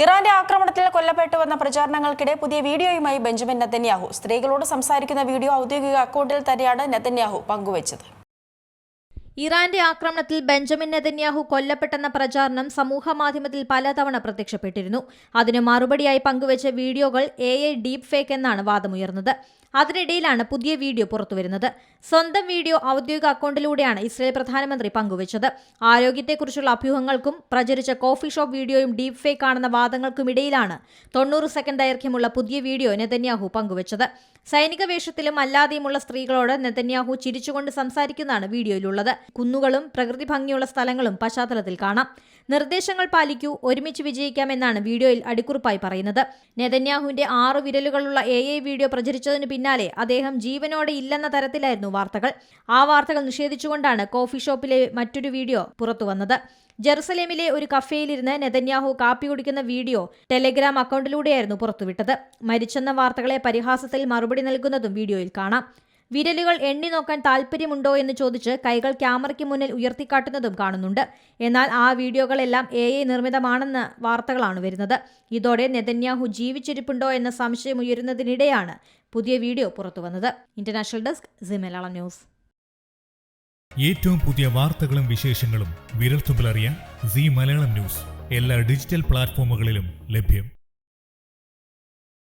ഇറാന്റെ ആക്രമണത്തിൽ കൊല്ലപ്പെട്ടുവെന്ന പ്രചാരണങ്ങൾക്കിടെ പുതിയ വീഡിയോയുമായി ബെഞ്ചമിൻ നെതന്യാഹു സ്ത്രീകളോട് സംസാരിക്കുന്ന വീഡിയോ ഔദ്യോഗിക അക്കൗണ്ടിൽ തന്നെയാണ് നെതന്യാഹു പങ്കുവച്ചത്. ഇറാന്റെ ആക്രമണത്തിൽ ബെഞ്ചമിൻ നെതന്യാഹു കൊല്ലപ്പെട്ടെന്ന പ്രചാരണം സമൂഹമാധ്യമത്തിൽ പലതവണ പ്രത്യക്ഷപ്പെട്ടിരുന്നു. അതിന് മറുപടിയായി പങ്കുവച്ച വീഡിയോകൾ AI ഡീപ് ഫേക്ക് എന്നാണ് വാദമുയർന്നത്. അതിനിടയിലാണ് പുതിയ വീഡിയോ പുറത്തുവരുന്നത്. സ്വന്തം വീഡിയോ ഔദ്യോഗിക അക്കൗണ്ടിലൂടെയാണ് ഇസ്രായേൽ പ്രധാനമന്ത്രി പങ്കുവച്ചത്. ആരോഗ്യത്തെക്കുറിച്ചുള്ള അഭ്യൂഹങ്ങൾക്കും പ്രചരിച്ച കോഫി ഷോപ്പ് വീഡിയോയും ഡീപ് ഫേക്ക് ആണെന്ന വാദങ്ങൾക്കുമിടയിലാണ് 90 സെക്കൻഡ് ദൈർഘ്യമുള്ള പുതിയ വീഡിയോ നെതന്യാഹു പങ്കുവച്ചത്. സൈനിക വേഷത്തിലും അല്ലാതെയുമുള്ള സ്ത്രീകളോട് നെതന്യാഹു ചിരിച്ചുകൊണ്ട് സംസാരിക്കുന്നതാണ് വീഡിയോയിലുള്ളത്. കുന്നുകളും പ്രകൃതി ഭംഗിയുള്ള സ്ഥലങ്ങളും പശ്ചാത്തലത്തിൽ കാണാം. നിർദ്ദേശങ്ങൾ പാലിക്കൂ, ഒരുമിച്ച് വിജയിക്കാമെന്നാണ് വീഡിയോയിൽ അടിക്കുറിപ്പായി പറയുന്നത്. നെതന്യാഹുവിന്റെ 6 വിരലുകളുള്ള AI വീഡിയോ പ്രചരിച്ചതിനു പിന്നാലെ അദ്ദേഹം ജീവനോടെ ഇല്ലെന്ന തരത്തിലായിരുന്നു വാർത്തകൾ. ആ വാർത്തകൾ നിഷേധിച്ചുകൊണ്ടാണ് കോഫി ഷോപ്പിലെ മറ്റൊരു വീഡിയോ പുറത്തുവന്നത്. ജെറുസലേമിലെ ഒരു കഫേയിലിരുന്ന് നെതന്യാഹു കാപ്പി കുടിക്കുന്ന വീഡിയോ ടെലഗ്രാം അക്കൗണ്ടിലൂടെയായിരുന്നു പുറത്തുവിട്ടത്. മരിച്ചെന്ന വാർത്തകളെ പരിഹാസത്തിൽ മറുപടി നൽകുന്നതും വീഡിയോയിൽ കാണാം. വിരലുകൾ എണ്ണി നോക്കാൻ താല്പര്യമുണ്ടോ എന്ന് ചോദിച്ച് കൈകൾ ക്യാമറയ്ക്ക് മുന്നിൽ ഉയർത്തിക്കാട്ടുന്നതും കാണുന്നുണ്ട്. എന്നാൽ ആ വീഡിയോകളെല്ലാം AI നിർമ്മിതമാണെന്ന വാർത്തകളാണ് വരുന്നത്. ഇതോടെ നെതന്യാഹു ജീവിച്ചിരിപ്പുണ്ടോ എന്ന സംശയം ഉയരുന്നതിനിടെയാണ് പുതിയ വീഡിയോ പുറത്തുവന്നത്. International desk C Malayalam news. ഏറ്റവും പുതിയ വാർത്തകളും വിശേഷങ്ങളും വിരൽത്തുമ്പിലറിയാൻ സി മലയാളം ന്യൂസ് എല്ലാ ഡിജിറ്റൽ പ്ലാറ്റ്ഫോമുകളിലും ലഭ്യം.